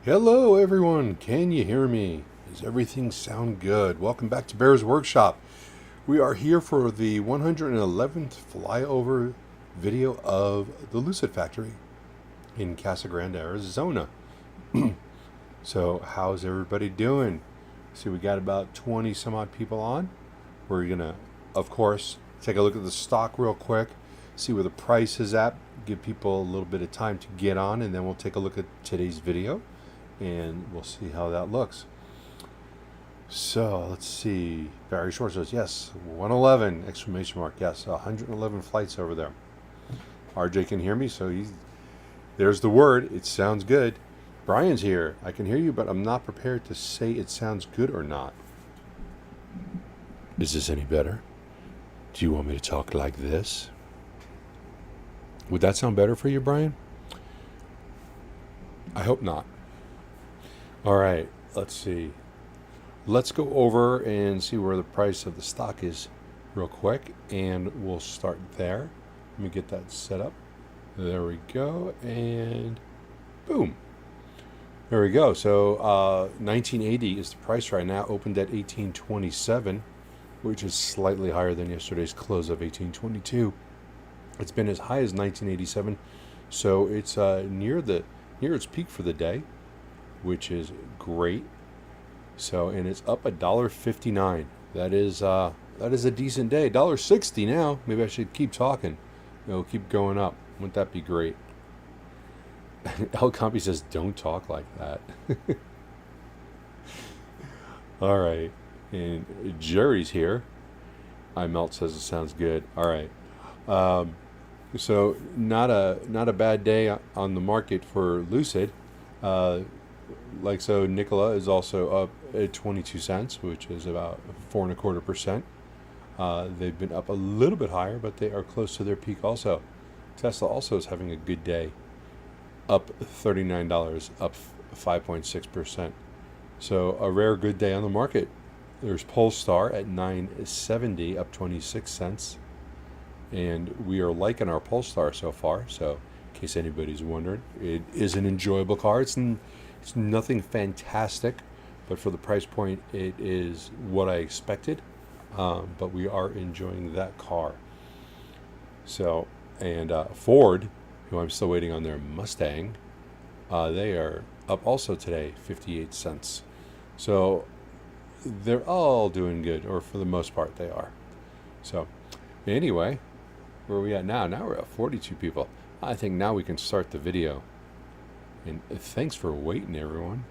Hello everyone, can you hear me? Does everything sound good? Welcome back to Bear's Workshop. We are here for the 111th flyover video of the Lucid factory in Casa Grande, Arizona. So how's everybody doing? See, we got about 20 some odd people on. We're gonna, of course, take a look at the stock real quick, see where the price is at, give people a little bit of time to get on, and then we'll take a look at today's video and we'll see how that looks. So let's see. Barry Short says yes, 111 exclamation mark. Yes, 111 flights over there. RJ can hear me, so there's the word. It sounds good. Brian's here. I can hear you, but I'm not prepared to say it sounds good or not. Is this any better? Do you want me to talk like this? Would that sound better for you, Brian? I hope not. All right, let's see. Let's go over and see where the price of the stock is real quick, and we'll start there. Let me get that set up. There we go, and boom. There we go. So 1980 is the price right now, opened at 1827, which is slightly higher than yesterday's close of 1822. It's been as high as 1987, so it's near its peak for the day, which is great. So, and it's up $1.59. That is a decent day. $1.60 now. Maybe I should keep talking. It'll keep going up. Wouldn't that be great? El Compi says, "Don't talk like that." All right, and Jerry's here. Melt says it sounds good. All right. So not a bad day on the market for Lucid. Like so, Nikola is also up at 22 cents, which is about 4.25%. They've been up a little bit higher, but they are close to their peak also. Tesla also is having a good day, up $39, up 5.6%. So a rare good day on the market. There's Polestar at 970, up 26 cents. And we are liking our Polestar so far. So in case anybody's wondering, it is an enjoyable car. It's nothing fantastic, but for the price point, it is what I expected. But we are enjoying that car. So, and Ford, who I'm still waiting on their Mustang, they are up also today, 58 cents. So they're all doing good, or for the most part they are. So anyway, where are we at now? Now we're at 42 people. I think now we can start the video. And thanks for waiting, everyone.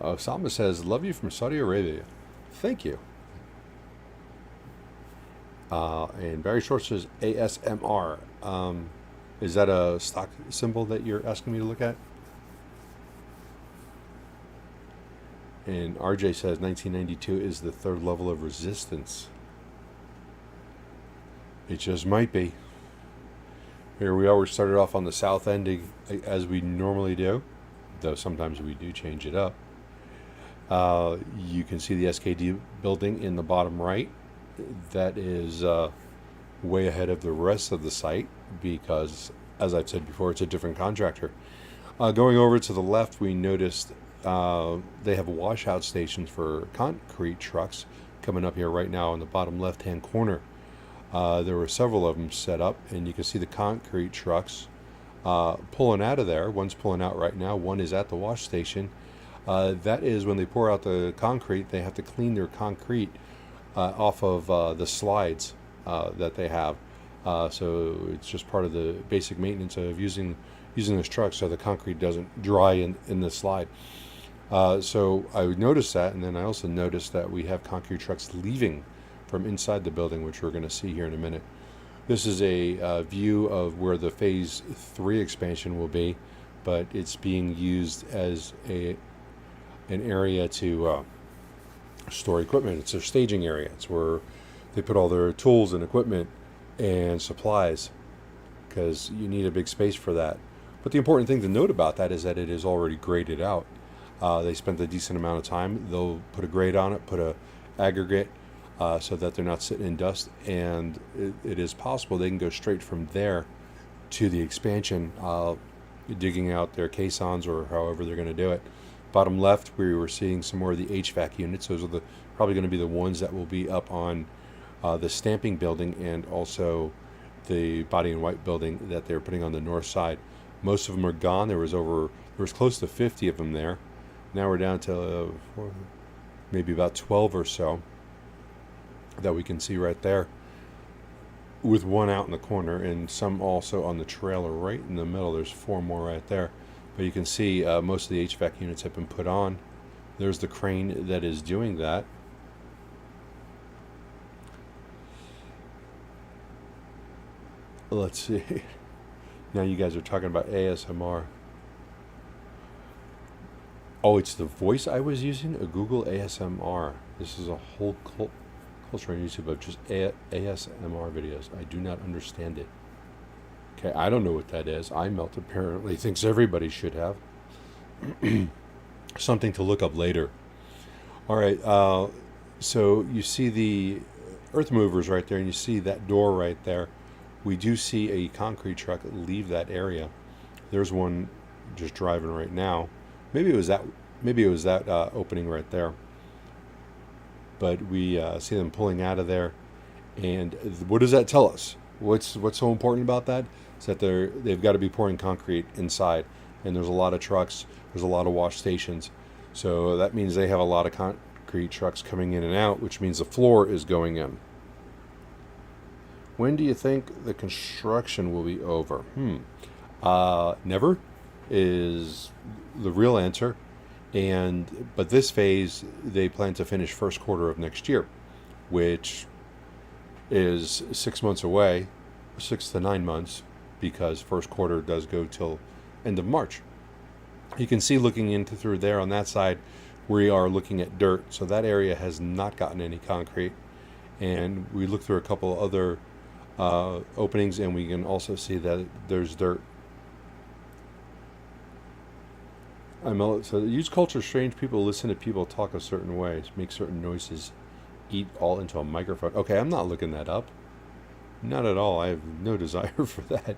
Salma says, "Love you from Saudi Arabia." Thank you. And Barry Short says, ASMR. Is that a stock symbol that you're asking me to look at? And RJ says 1992 is the third level of resistance. It just might be. Here we are. We started off on the south end as we normally do, though sometimes we do change it up. You can see the SKD building in the bottom right. That is way ahead of the rest of the site because, as I've said before, it's a different contractor. Going over to the left, we noticed they have washout stations for concrete trucks coming up here right now in the bottom left-hand corner. There were several of them set up, and you can see the concrete trucks pulling out of there. One's pulling out right now. One is at the wash station. That is when they pour out the concrete, they have to clean their concrete off of the slides that they have. So it's just part of the basic maintenance of using this truck so the concrete doesn't dry in the slide. So I noticed that, and then I also noticed that we have concrete trucks leaving from inside the building, which we're going to see here in a minute. This is a view of where the Phase 3 expansion will be, but it's being used as an area to store equipment. It's their staging area. It's where they put all their tools and equipment and supplies, because you need a big space for that. But the important thing to note about that is that it is already graded out. They spent a decent amount of time. They'll put a grade on it, put a aggregate, so that they're not sitting in dust, and it is possible they can go straight from there to the expansion, digging out their caissons or however they're going to do it. Bottom left, we were seeing some more of the HVAC units. Those are probably going to be the ones that will be up on the stamping building and also the body in white building that they're putting on the north side. Most of them are gone. There was close to 50 of them there. Now we're down to maybe about 12 or so that we can see right there, with one out in the corner and some also on the trailer right in the middle. There's 4 more right there. But you can see most of the HVAC units have been put on. There's the crane that is doing that. Let's see. Now you guys are talking about ASMR. Oh, it's the voice I was using? A Google ASMR. This is a whole culture on YouTube of just ASMR videos. I do not understand it. Okay, I don't know what that is. iMelt apparently thinks everybody should have. Something to look up later. All right, so you see the earth movers right there, and you see that door right there. We do see a concrete truck leave that area. There's one just driving right now. Maybe it was that opening right there. But we see them pulling out of there. And what does that tell us? What's so important about that? Is that they've got to be pouring concrete inside, and there's a lot of trucks. There's a lot of wash stations, so that means they have a lot of concrete trucks coming in and out, which means the floor is going in. When do you think the construction will be over? Never is the real answer. But this phase, they plan to finish first quarter of next year, which is 6 months away, 6 to 9 months, because first quarter does go till end of March. You can see looking into through there on that side, we are looking at dirt. So that area has not gotten any concrete. And we look through a couple other openings, and we can also see that there's dirt. So use culture strange. People listen to people talk a certain way, make certain noises, eat all into a microphone. Okay, I'm not looking that up. Not at all. I have no desire for that.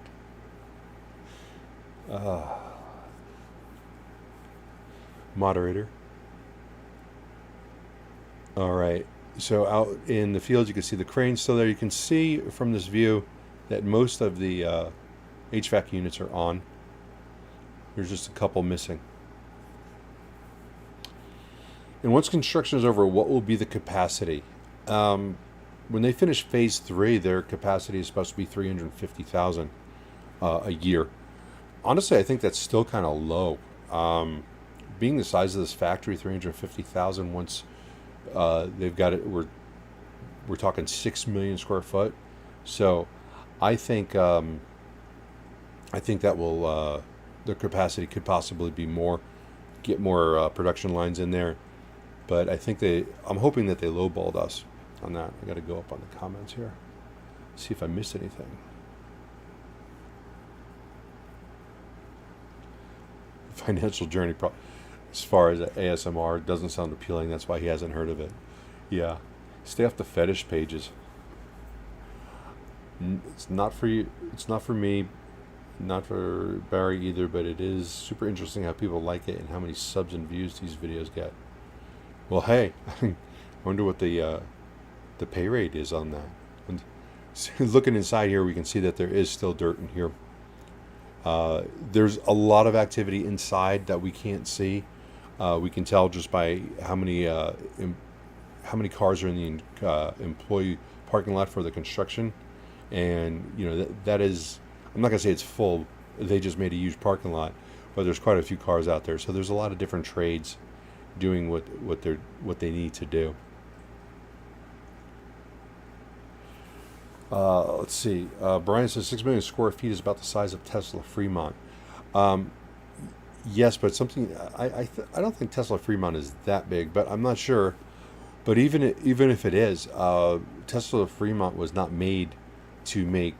Moderator. All right. So out in the field, you can see the crane still there. You can see from this view that most of the HVAC units are on. There's just a couple missing. And once construction is over, what will be the capacity? When they finish phase 3, their capacity is supposed to be 350,000 a year. Honestly, I think that's still kind of low. Being the size of this factory, 350,000 once they've got it, we're talking 6 million square foot. So I think that will their capacity could possibly be more, get more production lines in there. But I think I'm hoping that they lowballed us on that. I got to go up on the comments here, see if I missed anything. Financial journey, as far as ASMR, doesn't sound appealing. That's why he hasn't heard of it. Yeah, stay off the fetish pages. It's not for you. It's not for me. Not for Barry either. But it is super interesting how people like it and how many subs and views these videos get. Well, hey, I wonder what the pay rate is on that. And looking inside here, we can see that there is still dirt in here. There's a lot of activity inside that we can't see. We can tell just by how many cars are in the employee parking lot for the construction, and you know that is. I'm not gonna say it's full. They just made a huge parking lot, but there's quite a few cars out there. So there's a lot of different trades doing what they need to do. Let's see. Brian says 6 million square feet is about the size of Tesla Fremont. Yes, but something I don't think Tesla Fremont is that big, but I'm not sure. But even if it is, Tesla Fremont was not made to make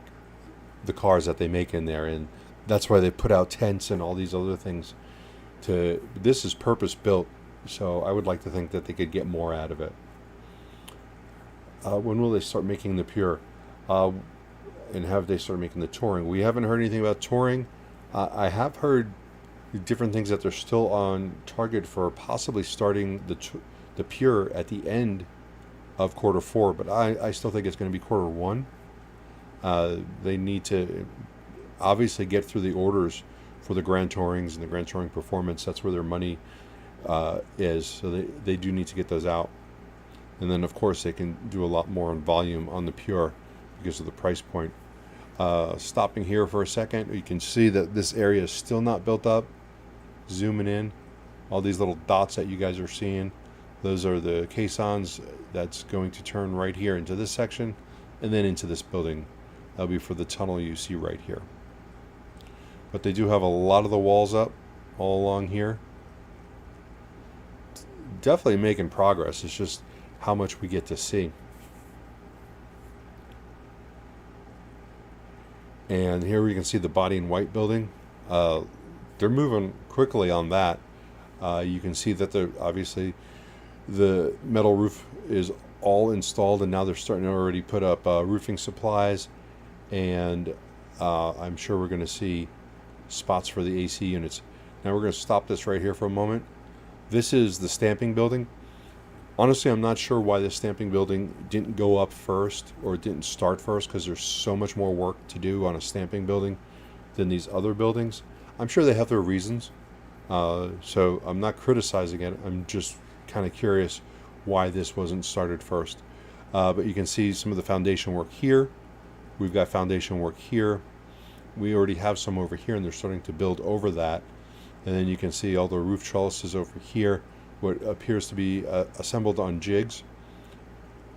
the cars that they make in there, and that's why they put out tents and all these other things. This is purpose built, so I would like to think that they could get more out of it. When will they start making the Pure? and have they started making the touring? We haven't heard anything about touring. I have heard different things that they're still on target for possibly starting the Pure at the end of quarter 4, but I still think it's going to be quarter 1. They need to obviously get through the orders for the Grand Tourings and the Grand Touring Performance. That's where their money is, so they do need to get those out. And then, of course, they can do a lot more on volume on the Pure because of the price point. Stopping here for a second, you can see that this area is still not built up. Zooming in, all these little dots that you guys are seeing, those are the caissons that's going to turn right here into this section and then into this building. That'll be for the tunnel you see right here. But they do have a lot of the walls up all along here. Definitely making progress. It's just how much we get to see. And here we can see the body in white building. They're moving quickly on that. You can see that obviously the metal roof is all installed, and now they're starting to already put up roofing supplies, and I'm sure we're going to see spots for the AC units. Now we're going to stop this right here for a moment. This is the stamping building. Honestly, I'm not sure why this stamping building didn't go up first or didn't start first, because there's so much more work to do on a stamping building than these other buildings. I'm sure they have their reasons, so I'm not criticizing it. I'm just kind of curious why this wasn't started first. But you can see some of the foundation work here. We've got foundation work here. We already have some over here, and they're starting to build over that. And then you can see all the roof trellises over here, what appears to be assembled on jigs.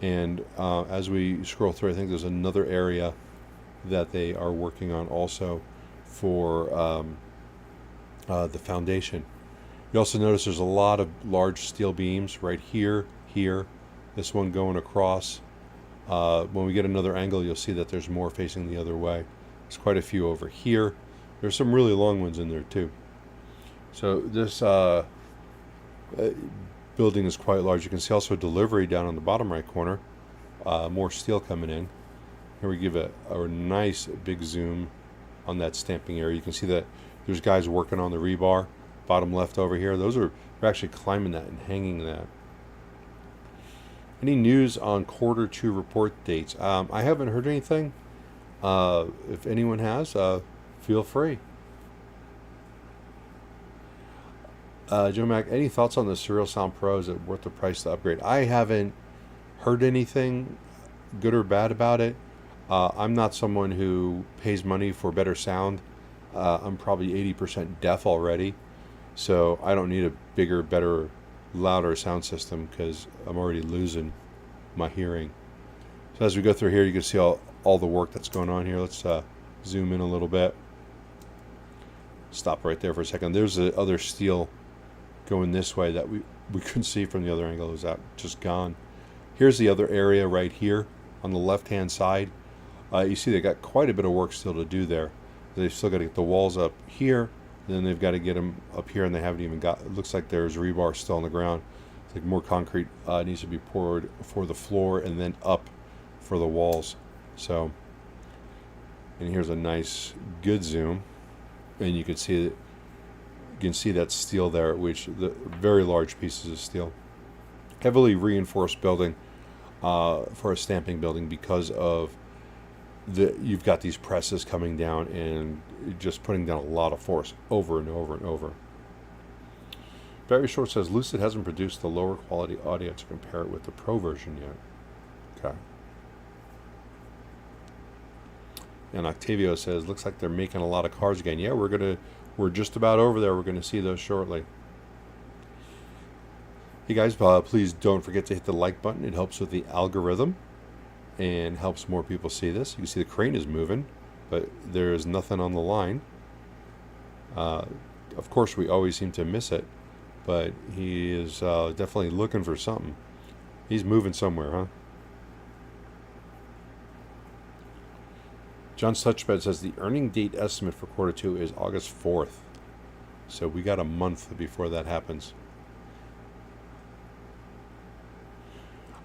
And as we scroll through, I think there's another area that they are working on also for the foundation. You also notice there's a lot of large steel beams right here, this one going across. When we get another angle, you'll see that there's more facing the other way. There's quite a few over here. There's some really long ones in there too. So this building is quite large. You can see also delivery down on the bottom right corner. More steel coming in. Here we give a nice big zoom on that stamping area. You can see that there's guys working on the rebar. Bottom left over here. They're actually climbing that and hanging that. Any news on quarter 2 report dates? I haven't heard anything. If anyone has, feel free. Joe Mac, any thoughts on the Surreal Sound Pro? Is it worth the price to upgrade? I haven't heard anything good or bad about it. I'm not someone who pays money for better sound. I'm probably 80% deaf already, so I don't need a bigger, better, louder sound system because I'm already losing my hearing. So as we go through here, you can see all the work that's going on here. Let's zoom in a little bit. Stop right there for a second. There's the other steel going this way that we couldn't see from the other angle. It was out, just gone. Here's the other area right here on the left-hand side. You see they got quite a bit of work still to do there. They've still got to get the walls up here, and then they've got to get them up here, and they haven't even got. It looks like there's rebar still on the ground. It's like more concrete needs to be poured for the floor and then up for the walls. So, and here's a nice good zoom, and you can see that. You can see that steel there, which the very large pieces of steel, heavily reinforced building for a stamping building because of you've got these presses coming down and just putting down a lot of force over and over and over. Barry Short says Lucid hasn't produced the lower quality audio to compare it with the Pro version yet. Okay. And Octavio says looks like they're making a lot of cars again. Yeah, we're just about over there. We're going to see those shortly. Hey guys, please don't forget to hit the like button. It helps with the algorithm and helps more people see this. You can see the crane is moving, but there is nothing on the line. Of course, we always seem to miss it, but he is definitely looking for something. He's moving somewhere, huh? John's Touchpad says the earning date estimate for quarter 2 is August 4th. So we got a month before that happens.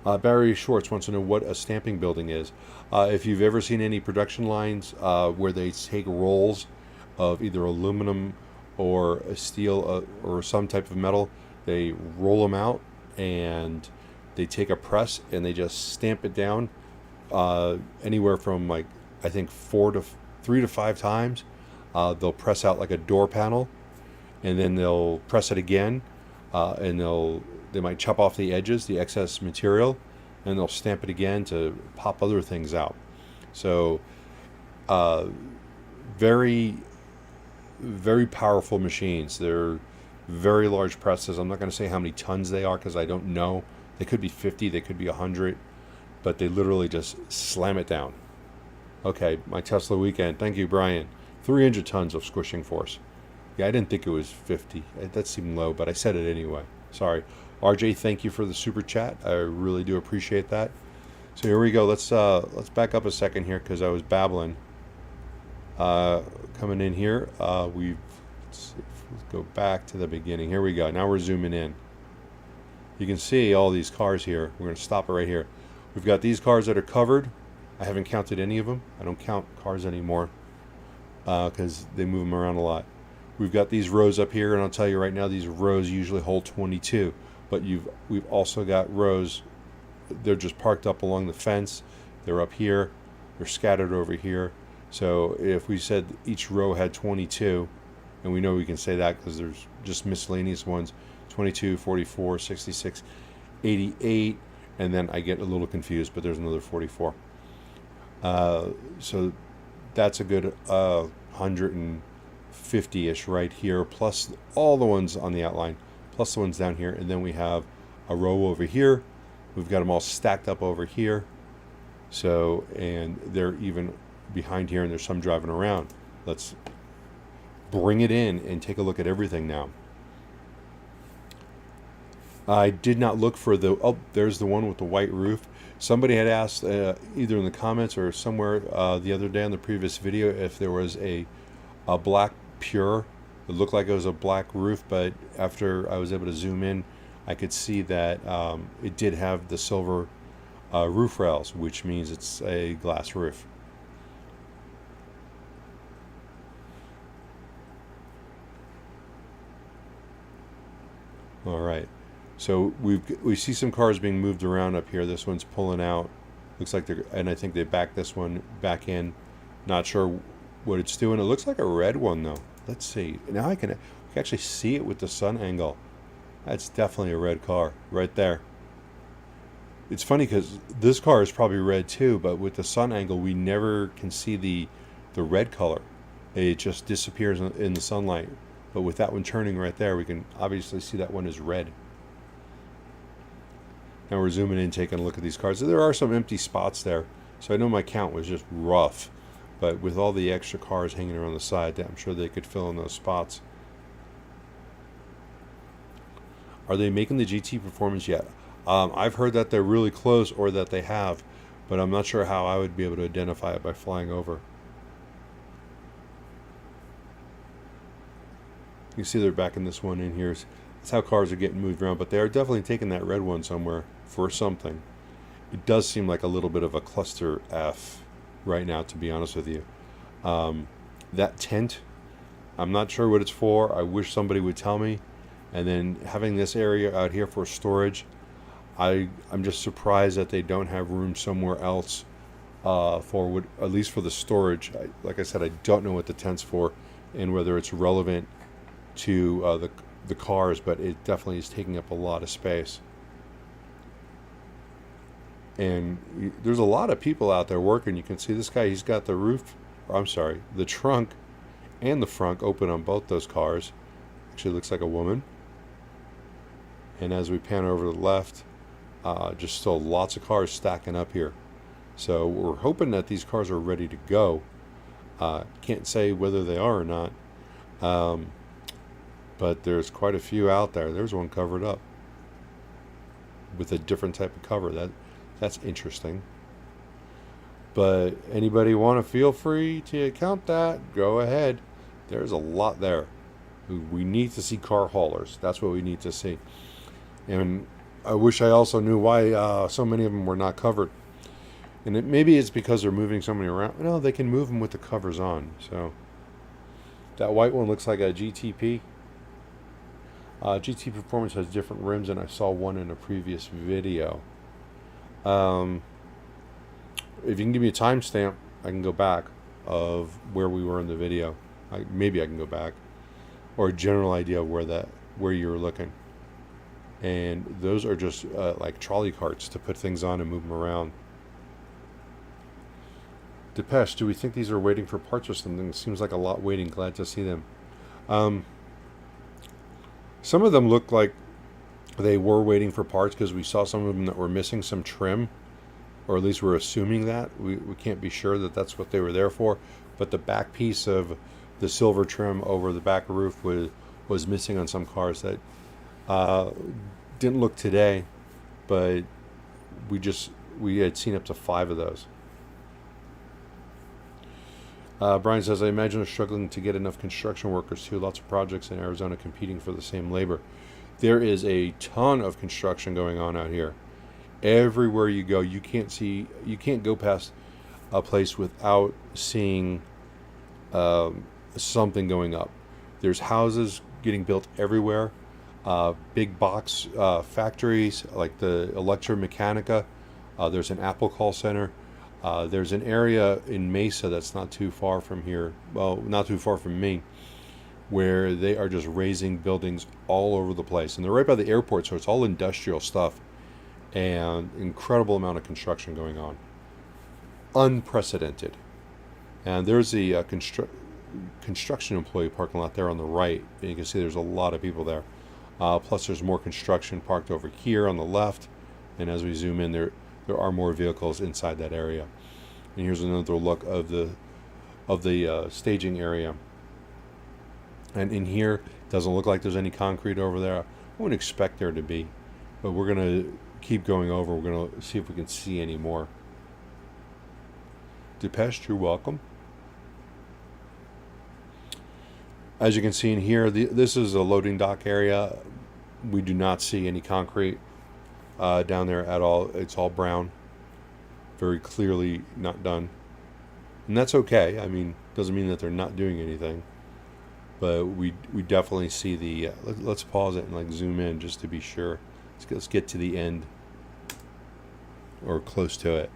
Barry Schwartz wants to know what a stamping building is. If you've ever seen any production lines where they take rolls of either aluminum or a steel or some type of metal, they roll them out and they take a press and they just stamp it down anywhere from like I think 3 to 5 times. They'll press out like a door panel, and then they'll press it again, and they might chop off the edges, the excess material, and they'll stamp it again to pop other things out. So very, very powerful machines. They're very large presses. I'm not going to say how many tons they are because I don't know. They could be 50, they could be 100, but they literally just slam it down. Okay, my Tesla weekend. Thank you, Brian. 300 tons of squishing force. Yeah, I didn't think it was 50. That seemed low, but I said it anyway. Sorry. RJ, thank you for the super chat. I really do appreciate that. So here we go. Let's back up a second here because I was babbling. Coming in here, let's go back to the beginning. Here we go. Now we're zooming in. You can see all these cars here. We're going to stop it right here. We've got these cars that are covered. I haven't counted any of them. I don't count cars anymore because they move them around a lot. We've got these rows up here, and I'll tell you right now, these rows usually hold 22. But we've also got rows. They're just parked up along the fence. They're up here. They're scattered over here. So if we said each row had 22, and we know we can say that because there's just miscellaneous ones, 22, 44, 66, 88, and then I get a little confused, but there's another 44. So that's a good 150-ish right here, plus all the ones on the outline, plus the ones down here, and then we have a row over here. We've got them all stacked up over here. So, and they're even behind here, and there's some driving around. Let's bring it in and take a look at everything now. I did not look for there's the one with the white roof. Somebody had asked either in the comments or somewhere the other day on the previous video if there was a black Pure. It looked like it was a black roof, but after I was able to zoom in, I could see that it did have the silver roof rails, which means it's a glass roof. All right. So we see some cars being moved around up here. This one's pulling out. Looks like and I think they backed this one back in. Not sure what it's doing. It looks like a red one though. Let's see. Now we can actually see it with the sun angle. That's definitely a red car right there. It's funny because this car is probably red too, but with the sun angle, we never can see the red color. It just disappears in the sunlight. But with that one turning right there, we can obviously see that one is red. Now we're zooming in, taking a look at these cars. There are some empty spots there. So I know my count was just rough. But with all the extra cars hanging around the side, I'm sure they could fill in those spots. Are they making the GT Performance yet? I've heard that they're really close or that they have. But I'm not sure how I would be able to identify it by flying over. You can see they're backing this one in here. That's how cars are getting moved around, but they are definitely taking that red one somewhere for something. It does seem like a little bit of a cluster F right now, to be honest with you. That tent, I'm not sure what it's for. I wish somebody would tell me. And then having this area out here for storage, I'm just surprised that they don't have room somewhere else for at least for the storage. Like I said, I don't know what the tent's for and whether it's relevant to the cars, but it definitely is taking up a lot of space. And there's a lot of people out there working. You can see this guy, he's got the roof, the trunk and the front open on both those cars. Actually looks like a woman. And as we pan over to the left, just still lots of cars stacking up here. So we're hoping that these cars are ready to go. Can't say whether they are or not. But there's quite a few out there. There's one covered up with a different type of cover. That's interesting. But anybody want to feel free to count that? Go ahead. There's a lot there. We need to see car haulers. That's what we need to see. And I wish I also knew why so many of them were not covered. And maybe it's because they're moving so many around. No, they can move them with the covers on. So that white one looks like a GTP. GT Performance has different rims, and I saw one in a previous video. If you can give me a timestamp, I can go back of where we were in the video. Maybe I can go back, or a general idea of where you were looking. And those are just like trolley carts to put things on and move them around. Depeche, do we think these are waiting for parts or something? It seems like a lot waiting. Glad to see them. Some of them look like they were waiting for parts because we saw some of them that were missing some trim, or at least we're assuming that. We can't be sure that that's what they were there for. But the back piece of the silver trim over the back roof was missing on some cars. That didn't look today, but we had seen up to 5 of those. Brian says, I imagine they're struggling to get enough construction workers too. Lots of projects in Arizona competing for the same labor. There is a ton of construction going on out here. Everywhere you go, you can't go past a place without seeing something going up. There's houses getting built everywhere. Big box factories like the Electromechanica. There's an Apple call center. There's an area in Mesa that's not too far from here, well, not too far from me, where they are just raising buildings all over the place. And they're right by the airport, so it's all industrial stuff. And incredible amount of construction going on. Unprecedented. And there's the construction employee parking lot there on the right. And you can see there's a lot of people there. Plus there's more construction parked over here on the left. And as we zoom in, there are more vehicles inside that area. And here's another look of the staging area. And in here, it doesn't look like there's any concrete over there. I wouldn't expect there to be, but we're going to keep going over. We're going to see if we can see any more. Depeche, you're welcome. As you can see in here, this is a loading dock area. We do not see any concrete down there at all. It's all brown, very clearly not done, and that's okay. I mean, doesn't mean that they're not doing anything, but we definitely see the let's pause it and like zoom in just to be sure. Let's get to the end or close to it.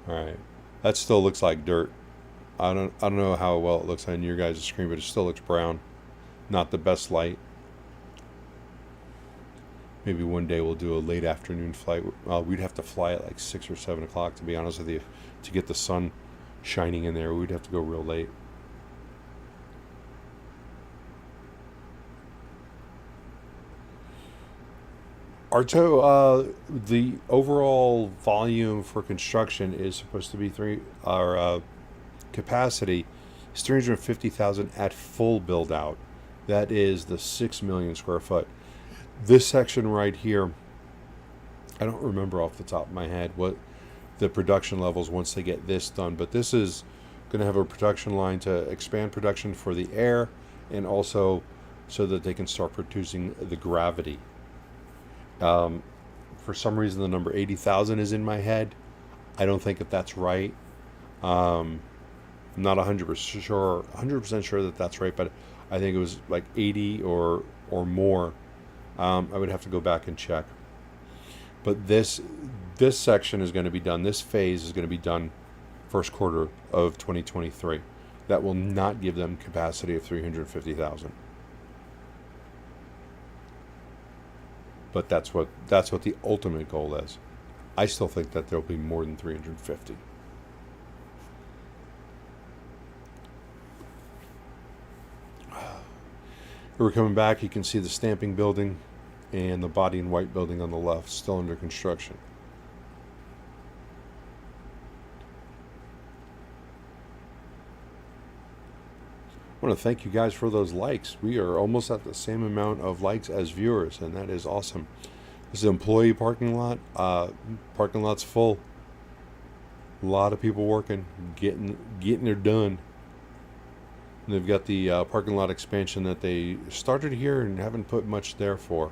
All right, that still looks like dirt. I don't know how well it looks on your guys' screen, but it still looks brown. Not the best light. Maybe one day we'll do a late afternoon flight. We'd have to fly at like 6 or 7 o'clock, to be honest with you, to get the sun shining in there. We'd have to go real late. Arto, the overall volume for construction is supposed to be capacity is 350,000 at full build out. That is the 6 million square foot. This section right here, I don't remember off the top of my head what the production levels once they get this done, but this is going to have a production line to expand production for the air and also so that they can start producing the gravity. For some reason the number 80,000 is in my head. I don't think that that's right. I'm not 100% sure that that's right, but I think it was like 80 or more. I would have to go back and check. But this section is going to be done. This phase is going to be done first quarter of 2023. That will not give them capacity of 350,000. But that's what the ultimate goal is. I still think that there'll be more than 350. We're coming back. You can see the stamping building and the body and white building on the left, still under construction. I want to thank you guys for those likes. We are almost at the same amount of likes as viewers, and that is awesome. This is an employee parking lot. Parking lot's full. A lot of people working, getting it done. And they've got the parking lot expansion that they started here and haven't put much there for.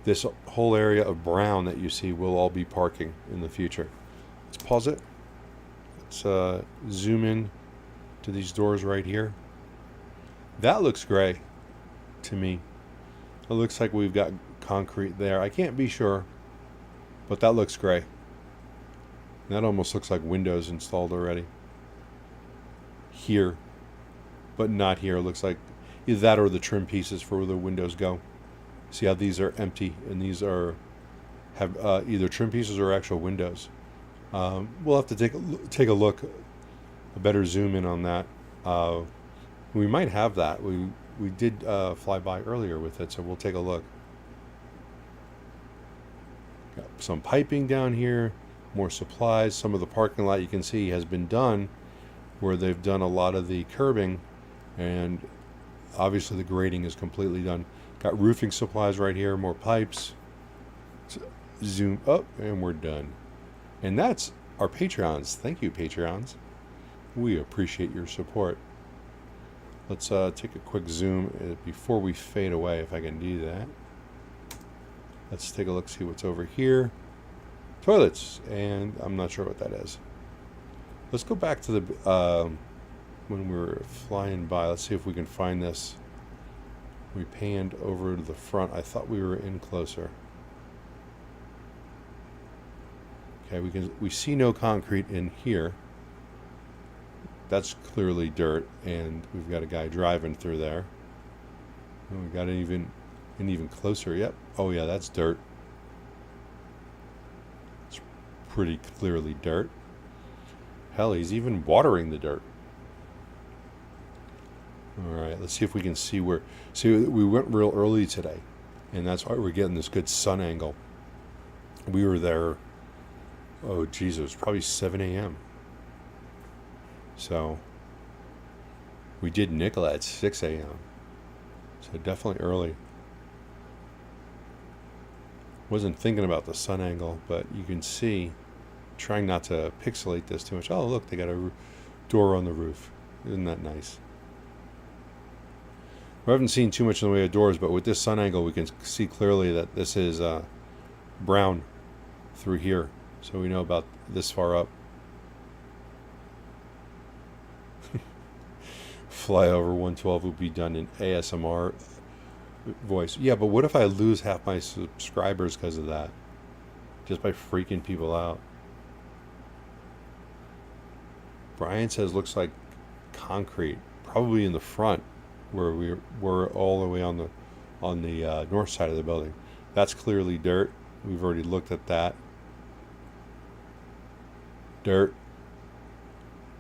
This whole area of brown that you see will all be parking in the future. Let's pause it. Let's zoom in to these doors right here. That looks gray to me. It looks like we've got concrete there. I can't be sure, but that looks gray. That almost looks like windows installed already. Here, but not here. It looks like either that or the trim pieces for where the windows go. See how these are empty and these have either trim pieces or actual windows. We'll have to take a look, a better zoom in on that. We might have that. We did fly by earlier with it, so we'll take a look. Got some piping down here, more supplies. Some of the parking lot you can see has been done, where they've done a lot of the curbing, and obviously the grading is completely done. Got roofing supplies right here, more pipes. So zoom up, and we're done. And that's our Patreons. Thank you, Patreons. We appreciate your support. Let's take a quick zoom before we fade away, if I can do that. Let's take a look, see what's over here. Toilets, and I'm not sure what that is. Let's go back to the when we were flying by. Let's see if we can find this. We panned over to the front. I thought we were in closer. Okay, we see no concrete in here. That's clearly dirt, and we've got a guy driving through there. And we got even closer. Yep. Oh yeah, that's dirt. It's pretty clearly dirt. Hell, he's even watering the dirt. All right, let's see if we can see where. See, we went real early today, and that's why we're getting this good sun angle. We were there. Oh, geez, it was probably 7 a.m. So we did Nicola at 6 a.m. So definitely early. Wasn't thinking about the sun angle, but you can see, trying not to pixelate this too much. Oh, look, they got a door on the roof. Isn't that nice? We haven't seen too much in the way of doors, but with this sun angle, we can see clearly that this is brown through here. So we know about this far up. Flyover 112 will be done in ASMR voice. Yeah, but what if I lose half my subscribers because of that? Just by freaking people out. Brian says looks like concrete, probably in the front where we were all the way on the north side of the building. That's clearly dirt. We've already looked at that. Dirt.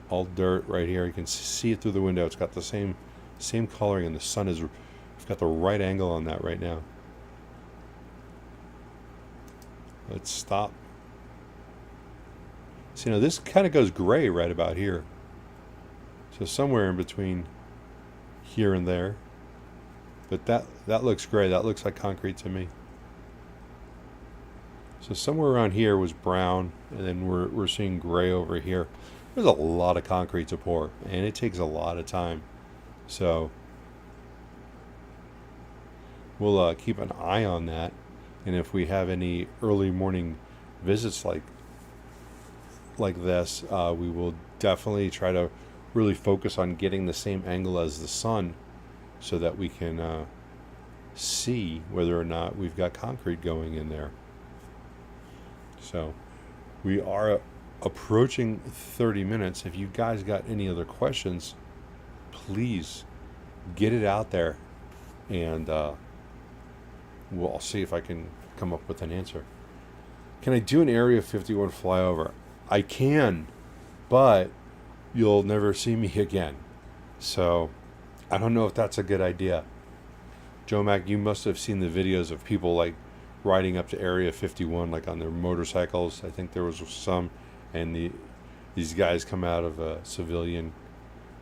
All dirt right here. You can see it through the window. It's got the same coloring, and the sun is. We've got the right angle on that right now. Let's stop. So this kind of goes gray right about here. So somewhere in between here and there. But that looks gray. That looks like concrete to me. So somewhere around here was brown, and then we're seeing gray over here. There's a lot of concrete to pour, and it takes a lot of time. So we'll keep an eye on that, and if we have any early morning visits like this, we will definitely try to really focus on getting the same angle as the sun, so that we can see whether or not we've got concrete going in there. So we are approaching 30 minutes. If you guys got any other questions, please get it out there, and I'll see if I can come up with an answer. Can I do an Area 51 flyover? I can, but you'll never see me again. So I don't know if that's a good idea. Joe Mac, you must have seen the videos of people like riding up to Area 51 like on their motorcycles. I think there was some, and these guys come out of a civilian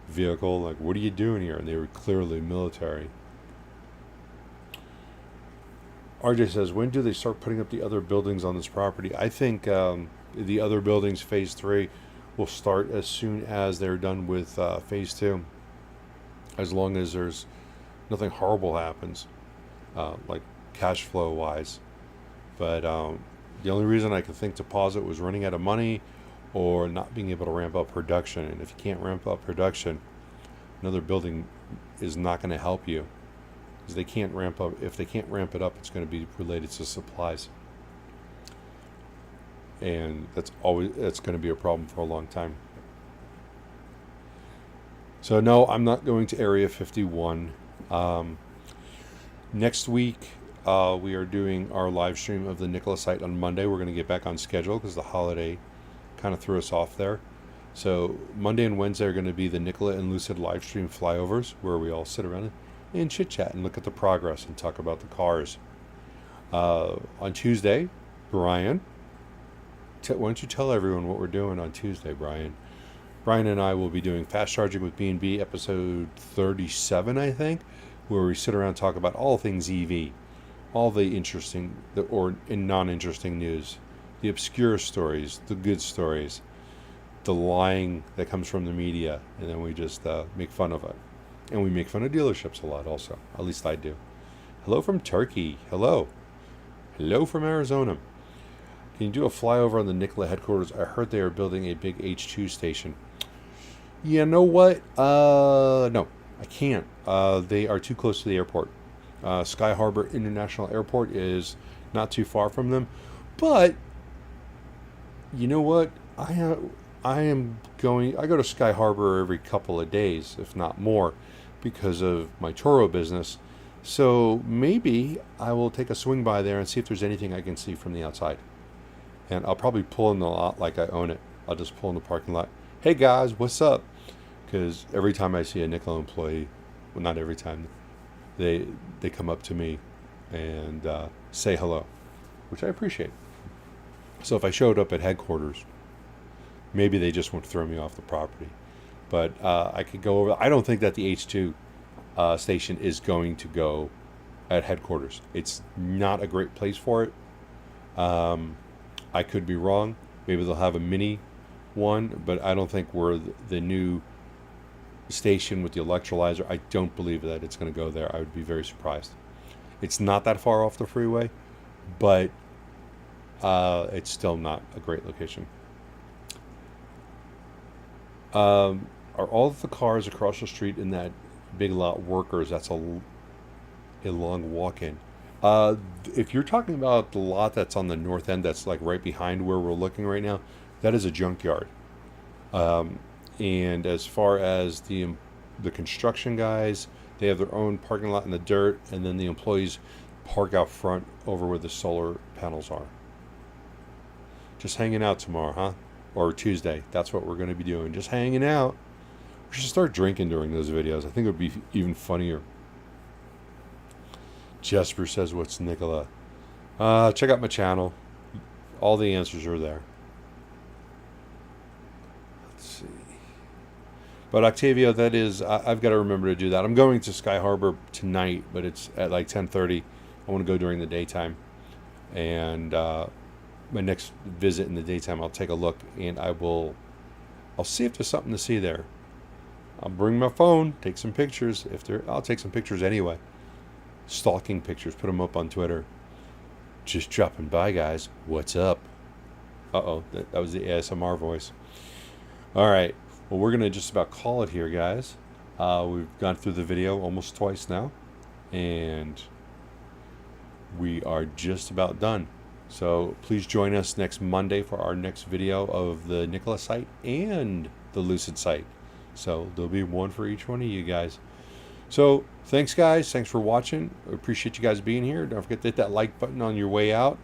vehicle like, what are you doing here? And they were clearly military. RJ says, when do they start putting up the other buildings on this property? I think the other buildings, phase 3, will start as soon as they're done with phase 2, as long as there's nothing horrible happens, like cash flow wise. But the only reason I could think to pause it was running out of money or not being able to ramp up production. And if you can't ramp up production, another building is not going to help you, because they can't ramp up. If they can't ramp it up, it's going to be related to supplies, and that's going to be a problem for a long time. So no, I'm not going to Area 51. Next week, we are doing our live stream of the Nikola site on Monday. We're going to get back on schedule because the holiday kind of threw us off there. So Monday and Wednesday are going to be the Nikola and Lucid live stream flyovers, where we all sit around and chit chat and look at the progress and talk about the cars. On Tuesday, Brian, why don't you tell everyone what we're doing on Tuesday, Brian? Brian and I will be doing Fast Charging with B&B, episode 37, I think, where we sit around and talk about all things EV, all the interesting or non-interesting news, the obscure stories, the good stories, the lying that comes from the media, and then we just make fun of it. And we make fun of dealerships a lot also. At least I do. Hello from Turkey. Hello. Hello from Arizona. Can you do a flyover on the Nikola headquarters? I heard they are building a big H2 station. You know what? No, I can't. They are too close to the airport. Sky Harbor International Airport is not too far from them. But, you know what? I go to Sky Harbor every couple of days, if not more, because of my Toro business. So maybe I will take a swing by there and see if there's anything I can see from the outside. And I'll probably pull in the lot like I own it. I'll just pull in the parking lot. Hey guys, what's up? Because every time I see a Nikola employee, well, not every time, they come up to me and say hello, which I appreciate. So if I showed up at headquarters, maybe they just won't throw me off the property. But I could go over. I don't think that the H2 station is going to go at headquarters. It's not a great place for it. I could be wrong. Maybe they'll have a mini one, but I don't think we're the new station with the electrolyzer. I don't believe that it's going to go there. I would be very surprised. It's not that far off the freeway, but it's still not a great location. Are all of the cars across the street in that big lot workers? That's a long walk-in. If you're talking about the lot that's on the north end, that's like right behind where we're looking right now, that is a junkyard. And as far as the construction guys, they have their own parking lot in the dirt, and then the employees park out front over where the solar panels are. Just hanging out tomorrow, huh? Or Tuesday. That's what we're going to be doing. Just hanging out. We should start drinking during those videos. I think it would be even funnier. Jesper says, what's Nikola? Check out my channel. All the answers are there. Let's see. But Octavio, that is, I've got to remember to do that. I'm going to Sky Harbor tonight, but it's at like 10:30. I want to go during the daytime. And my next visit in the daytime, I'll take a look, and I'll see if there's something to see there. I'll bring my phone, take some pictures. I'll take some pictures anyway. Stalking pictures, put them up on Twitter. Just dropping by, guys. What's up? Uh-oh, that was the ASMR voice. All right, well, we're going to just about call it here, guys. We've gone through the video almost twice now, and we are just about done. So please join us next Monday for our next video of the Nikola site and the Lucid site. So there'll be one for each one of you guys. So thanks, guys. Thanks for watching. I appreciate you guys being here. Don't forget to hit that like button on your way out.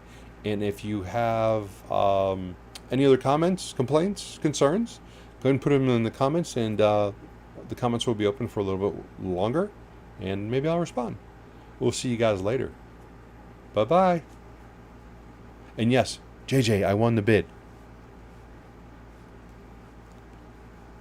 And if you have any other comments, complaints, concerns, go ahead and put them in the comments, and the comments will be open for a little bit longer, and maybe I'll respond. We'll see you guys later. Bye-bye. And yes, JJ, I won the bid.